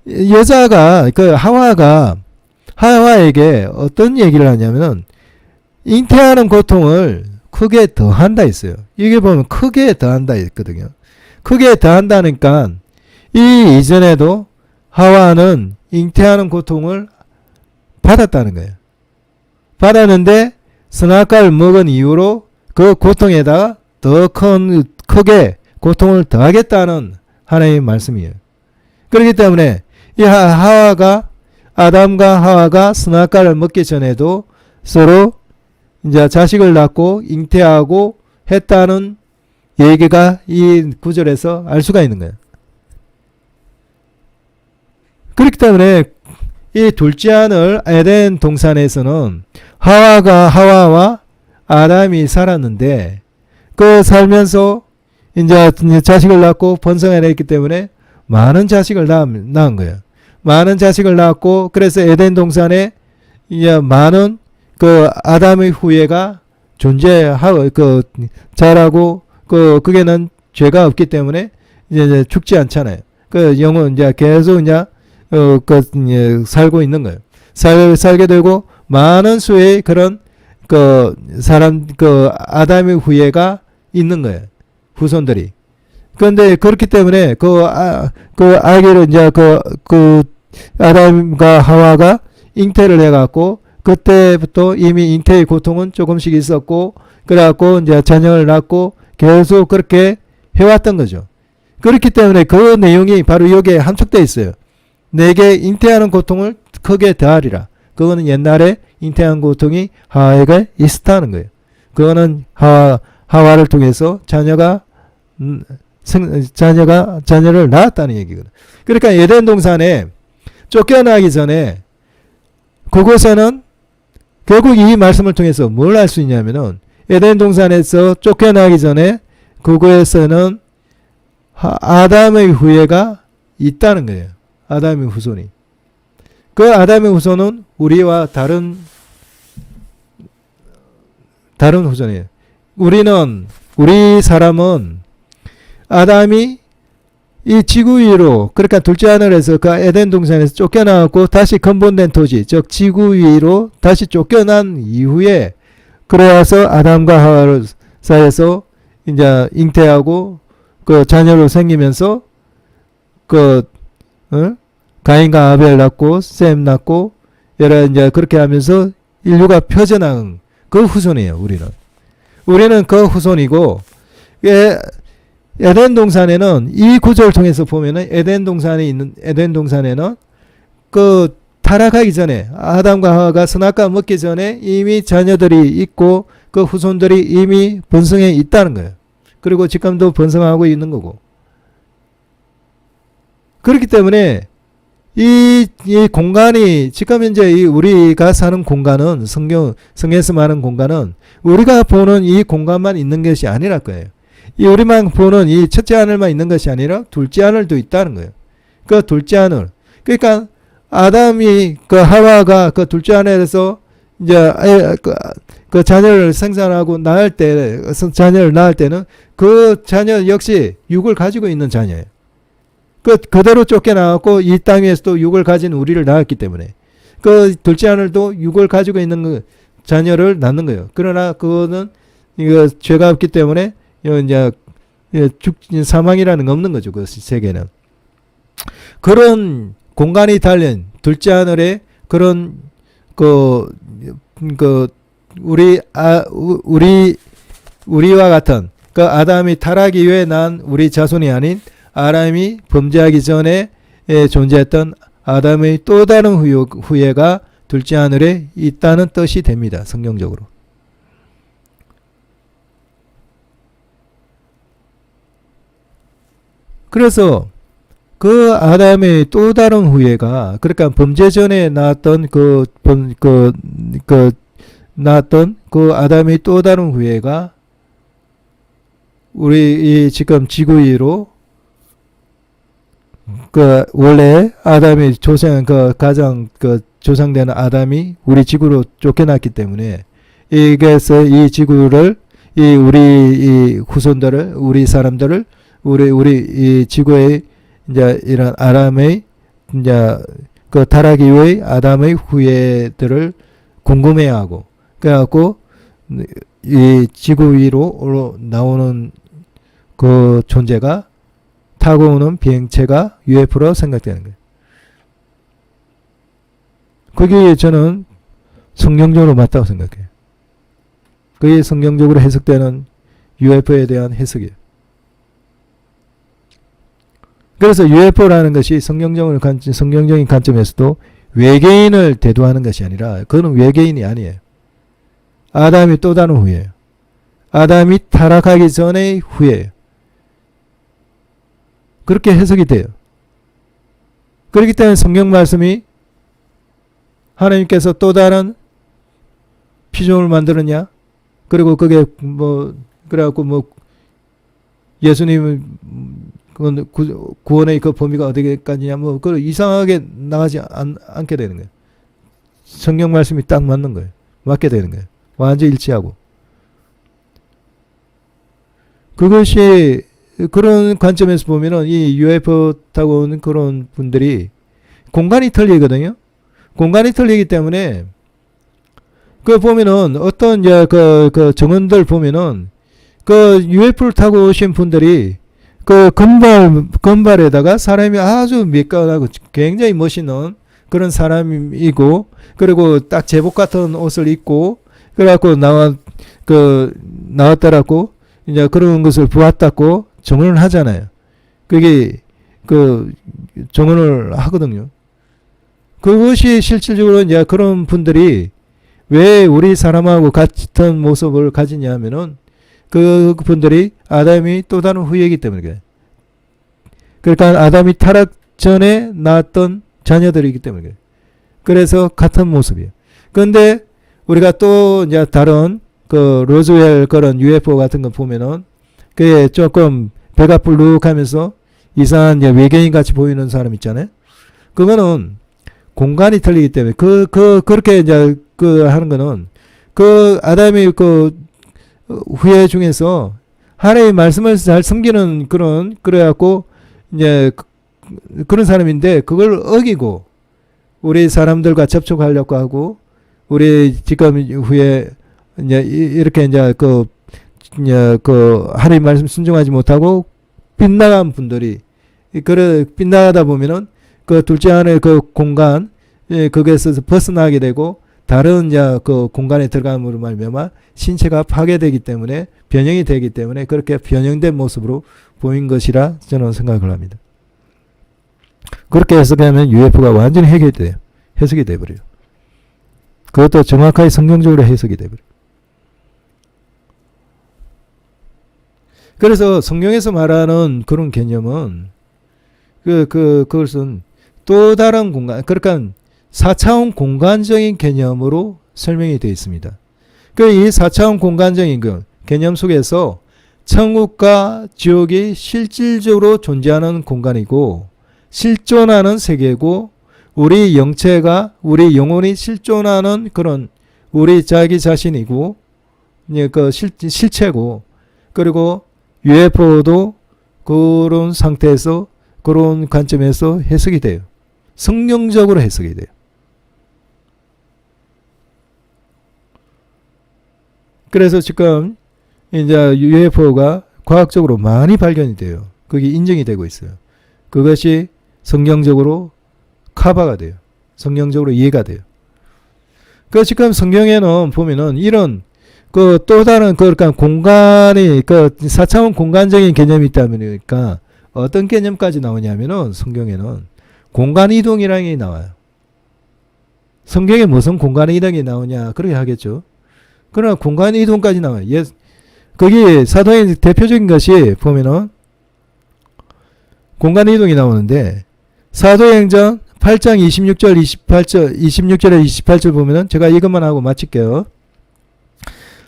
여자가 하와에게 어떤 얘기를 하냐면은 잉태하는 고통을 크게 더한다 했어요. 이게 보면 크게 더한다 했거든요. 크게 더한다니까 이 이전에도 하와는 잉태하는 고통을 받았다는 거예요. 받았는데 선악과를 먹은 이후로 그 고통에다가 더 크게 고통을 더하겠다는 하나님의 말씀이에요. 그렇기 때문에 이 하와가 아담과 하와가 선악과를 먹기 전에도 서로 이제 자식을 낳고 잉태하고 했다는 얘기가 이 구절에서 알 수가 있는 거예요. 그렇기 때문에 이 둘째 아들 에덴 동산에서는 하와와 아담이 살았는데 그 살면서 이제 자식을 낳고 번성해냈기 때문에 많은 자식을 낳은 거예요. 많은 자식을 낳았고 그래서 에덴 동산에 이제 많은 그 아담의 후예가 존재하고 그 자라고 그게는 죄가 없기 때문에 이제 죽지 않잖아요. 그 영혼 이제 계속 이제 살고 있는 거예요. 살게 되고 많은 수의 그런 그 사람 그 아담의 후예가 있는 거예요. 후손들이. 그런데 그렇기 때문에 그 아기를 이제 그 아담과 하와가 잉태를 해갖고 그때부터 이미 잉태의 고통은 조금씩 있었고 그래갖고 이제 자녀를 낳고 계속 그렇게 해왔던 거죠. 그렇기 때문에 그 내용이 바로 여기에 함축되어 있어요. 내게 잉태하는 고통을 크게 더하리라. 그거는 옛날에 잉태한 고통이 하와에게 있었다는 거예요. 그거는 하와를 통해서 자녀를 낳았다는 얘기거든. 그러니까 에덴 동산에 쫓겨나기 전에 그곳에는 결국 이 말씀을 통해서 뭘 알 수 있냐면은 에덴 동산에서 쫓겨나기 전에 그곳에서는 아담의 후예가 있다는 거예요. 아담의 후손이. 그 아담의 후손은 우리와 다른 후손이에요. 우리 사람은 아담이 이 지구 위로 그러니까 둘째 하늘에서 그 에덴 동산에서 쫓겨나고 다시 근본된 토지 즉 지구 위로 다시 쫓겨난 이후에 그래서 아담과 하와 사이에서 이제 잉태하고 그 자녀로 생기면서 가인과 아벨 낳고 셈 낳고 여러 이제 그렇게 하면서 인류가 펴져나간 그 후손이에요. 우리는 그 후손이고 에덴 동산에는 이 구절을 통해서 보면은 에덴 동산에는 그 타락하기 전에 아담과 하와가 선악과 먹기 전에 이미 자녀들이 있고 그 후손들이 이미 번성해 있다는 거예요. 그리고 지금도 번성하고 있는 거고. 그렇기 때문에 이 공간이 지금 이제 우리가 사는 공간은 성경에서 말하는 공간은 우리가 보는 이 공간만 있는 것이 아니랄 거예요. 이 우리만 보는 이 첫째 하늘만 있는 것이 아니라 둘째 하늘도 있다는 거예요. 그 둘째 하늘. 그러니까 아담이 그 하와가 그 둘째 하늘에서 이제 그 자녀를 생산하고 자녀를 낳을 때는 그 자녀 역시 육을 가지고 있는 자녀예요. 그대로 쫓겨나왔고 이 땅 위에서도 육을 가진 우리를 낳았기 때문에 그 둘째 하늘도 육을 가지고 있는 자녀를 낳는 거예요. 그러나 그거는 이거 죄가 없기 때문에 이제 사망이라는 거 없는 거죠. 그 세계는. 그런 공간이 달린 둘째 하늘에 그런 우리와 같은 그 아담이 타락 이후에 난 우리 자손이 아닌 아담이 범죄하기 전에 존재했던 아담의 또 다른 후예가 둘째 하늘에 있다는 뜻이 됩니다. 성경적으로. 그래서 그 아담의 또 다른 후예가 그러니까 범죄 전에 나왔던 나왔던 그 아담의 또 다른 후예가 우리 지금 지구 위로 원래 아담이 가장 조상되는 아담이 우리 지구로 쫓겨났기 때문에 이게서 이 지구를 우리 후손들을 우리 사람들을 우리 이 지구의 이제 이런 아담의 이제 그 타락 이후의 아담의 후예들을 궁금해하고 그래갖고 이 지구 위로 나오는 그 존재가 타고 오는 비행체가 UFO로 생각되는 거예요. 그게 저는 성경적으로 맞다고 생각해요. 그게 성경적으로 해석되는 UFO에 대한 해석이에요. 그래서 UFO라는 것이 성경적인 관점에서도 외계인을 대두하는 것이 아니라 그거는 외계인이 아니에요. 아담이 또 다른 후예요. 아담이 타락하기 전의 후예요. 그렇게 해석이 돼요. 그렇기 때문에 성경 말씀이 하나님께서 또 다른 피조물을 만들었냐? 그리고 그게 뭐 그래갖고 뭐 예수님의 구원의 그 범위가 어디까지냐? 뭐 그 이상하게 나가지 않게 되는 거예요. 성경 말씀이 딱 맞는 거예요. 맞게 되는 거예요. 완전히 일치하고. 그것이 그런 관점에서 보면은 이 UFO 타고 오는 그런 분들이 공간이 틀리거든요. 공간이 틀리기 때문에 그 보면은 어떤 이제 그 정원들 보면은 그 UFO를 타고 오신 분들이 그 건발에다가 사람이 아주 매끈하고 굉장히 멋있는 그런 사람이고 그리고 딱 제복 같은 옷을 입고 그래갖고 나왔더라고 이제 그런 것을 보았다고 정언을 하잖아요. 그게 그 정언을 하거든요. 그것이 실질적으로 이제 그런 분들이 왜 우리 사람하고 같은 모습을 가지냐 하면은 그 분들이 아담이 또 다른 후예이기 때문에 그래요. 그러니까 아담이 타락 전에 낳았던 자녀들이기 때문에 그래요. 그래서 같은 모습이에요. 그런데 우리가 또 이제 다른 그 로즈웰 그런 UFO 같은 거 보면은 그게 조금 배가 불룩하면서 이상한 이제 외계인 같이 보이는 사람 있잖아요. 그거는 공간이 틀리기 때문에 그렇게 이제 그 하는 거는 그 아담이 그 후예 중에서 하나님의 말씀을 잘 섬기는 그래갖고 이제 그런 사람인데 그걸 어기고 우리 사람들과 접촉하려고 하고 우리 지금 후에 이제 이렇게 이제 그 하나님 말씀 순종하지 못하고 빗나간 분들이 빗나가다 보면은 그 둘째 안에 그 공간 거기에서 벗어나게 되고 다른 이제 그 공간에 들어감으로 말미암아 신체가 파괴되기 때문에 변형이 되기 때문에 그렇게 변형된 모습으로 보인 것이라 저는 생각을 합니다. 그렇게 해석하면 UFO가 완전히 해석이 돼버려요. 그것도 정확하게 성경적으로 해석이 돼버려요. 그래서 성경에서 말하는 그런 개념은 그것은 또 다른 공간, 그러니까 4차원 공간적인 개념으로 설명이 되어 있습니다. 이 4차원 공간적인 그 개념 속에서 천국과 지옥이 실질적으로 존재하는 공간이고 실존하는 세계고 우리 영체가 우리 영혼이 실존하는 그런 우리 자기 자신이고 그 실체고 그리고 UFO도 그런 상태에서 그런 관점에서 해석이 돼요. 성경적으로 해석이 돼요. 그래서 지금 이제 UFO가 과학적으로 많이 발견이 돼요. 그게 인정이 되고 있어요. 그것이 성경적으로 커버가 돼요. 성경적으로 이해가 돼요. 그 지금 성경에는 보면은 이런 그 또 다른 그러니까 공간이 그 4차원 공간적인 개념이 있다면니까 어떤 개념까지 나오냐면은 성경에는 공간 이동이라는 게 나와요. 성경에 무슨 공간 이동이 나오냐 그렇게 하겠죠. 그러나 공간 이동까지 나와요. 거기 사도행 대표적인 것이 보면은 공간 이동이 나오는데 사도행전 8장 26절에 28절 보면은 제가 이것만 하고 마칠게요.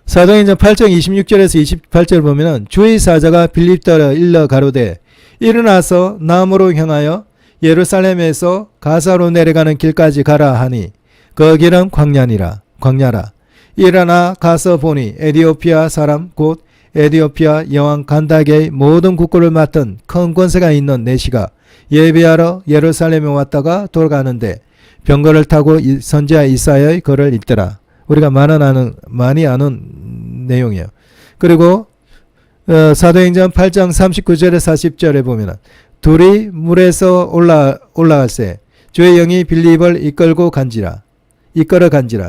사도행전 8장 26절에서 28절 보면은 주의 사자가 빌립더러 일러 가로되 일어나서 남으로 향하여 예루살렘에서 가사로 내려가는 길까지 가라 하니 그 길은 광야라. 일어나 가서 보니 에디오피아 사람 곧 에디오피아 여왕 간다게의 모든 국고를 맡은 큰 권세가 있는 내시가 예배하러 예루살렘에 왔다가 돌아가는데 병거를 타고 선지자 이사야의 글을 읽더라. 우리가 많이 아는 내용이에요. 그리고 사도행전 8장 39절에 40절에 보면 둘이 물에서 올라갈새 주의 영이 빌립을 이끌어 간지라.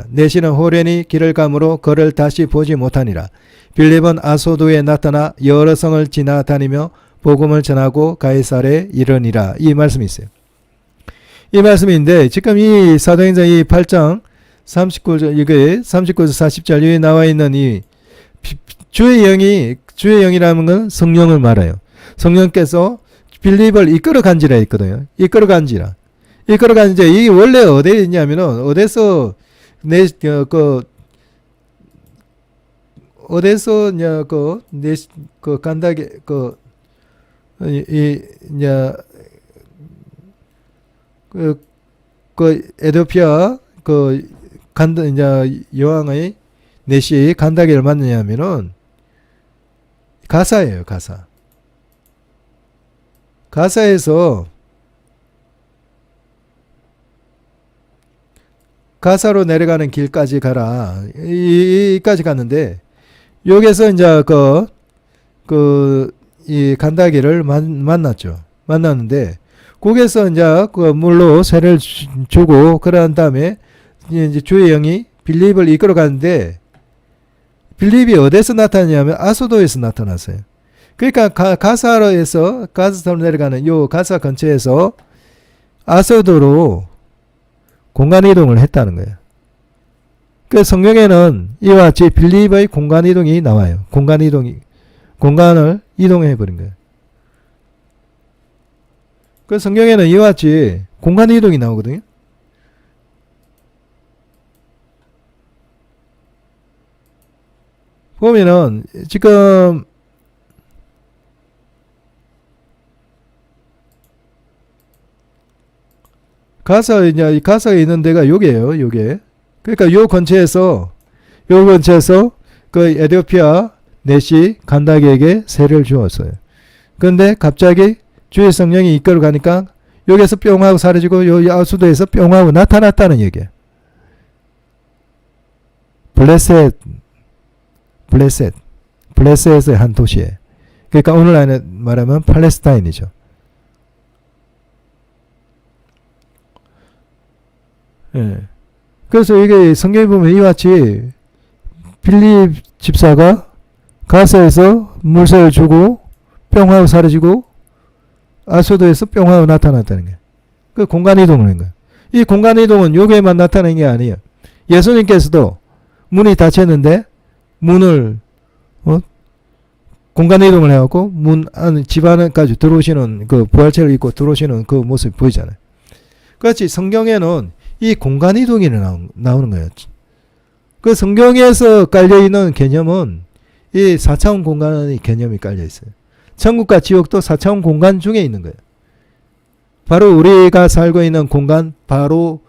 내시는 호련히 길을 가므로 그를 다시 보지 못하니라. 빌립은 아소도에 나타나 여러 성을 지나다니며 복음을 전하고 가이사랴에 이르니라. 이 말씀이 있어요. 이 말씀인데 지금 이 사도행전 이 8장 39절 이게 39절 40절 여기 나와 있는 이 주의 영이라는 건 성령을 말해요. 성령께서 빌립을 이끌어간지라 했거든요. 이끌어간지라. 이게 원래 어디에 있냐면은 어디서 간다게 에도피아 여왕의 넷이 간다게를 만나냐면은 가사예요. 가사에서 가사로 내려가는 길까지 가라. 이까지 갔는데 여기서 이제 이 간다게를 만났죠. 만났는데 거기서 이제 그 물로 세를 주고 그런 다음에 이제 주의 영이 빌립을 이끌어 가는데 빌립이 어디서 나타나냐면 아소도에서 나타났어요. 그러니까 가사로 내려가는 요 가사 근처에서 아소도로 공간 이동을 했다는 거예요. 그 성경에는 이와 같이 빌립의 공간 이동이 나와요. 공간을 이동해 버린 거예요. 그 성경에는 이와 같이 공간 이동이 나오거든요. 보면은 지금 가사에 있는 데가 요게요. 요게. 그러니까 요 근처에서 그 에티오피아 넷이 간다게에게 세를 주었어요. 그런데 갑자기 주의 성령이 이끌어 가니까 여기에서 뿅 하고 사라지고 요 아수도에서 뿅 하고 나타났다는 얘기예요. 블레셋의 한 도시에. 그러니까 오늘날 말하면 팔레스타인이죠. 예. 그래서 이게 성경에 보면 이와 같이 빌립 집사가 가사에서 물세를 주고 뿅 하고 사라지고 아소도에서 뿅 하고 나타났다는 거예요. 그 공간 이동을 한 거예요. 이 공간 이동은 여기에만 나타나는 게 아니에요. 예수님께서도 문이 닫혔는데 문을 공간 이동을 해갖고 집 안까지 들어오시는 그 부활체를 입고 들어오시는 그 모습이 보이잖아요. 그렇지 성경에는 이 공간 이동이 나오는 거예요. 그 성경에서 깔려있는 개념은 이 4차원 공간의 개념이 깔려있어요. 천국과 지옥도 4차원 공간 중에 있는 거예요. 바로 우리가 살고 있는 공간 바로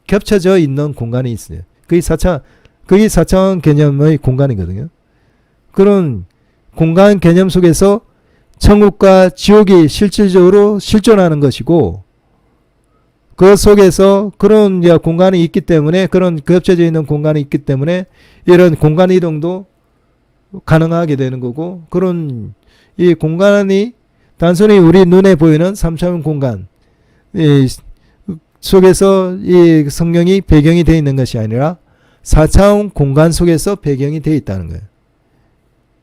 겹쳐져 있는 공간이 있어요. 그게 4차원 개념의 공간이거든요. 그런 공간 개념 속에서 천국과 지옥이 실질적으로 실존하는 것이고 그 속에서 그런 공간이 있기 때문에 그런 겹쳐져 있는 공간이 있기 때문에 이런 공간 이동도 가능하게 되는 거고 그런 이 공간이 단순히 우리 눈에 보이는 3차원 공간 속에서 이 성령이 배경이 되어 있는 것이 아니라 4차원 공간 속에서 배경이 되어 있다는 거예요.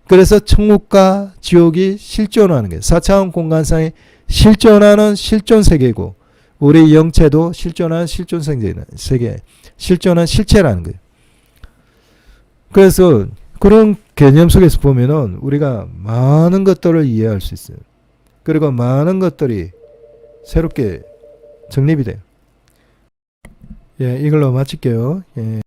그래서 천국과 지옥이 실존하는 거예요. 4차원 공간상에 실존하는 실존 세계고 우리 영체도 실존한 실존 세계, 실존한 실체라는 거예요. 그래서 그런 개념 속에서 보면은 우리가 많은 것들을 이해할 수 있어요. 그리고 많은 것들이 새롭게 정립이 돼요. 예, 이걸로 마칠게요. 예.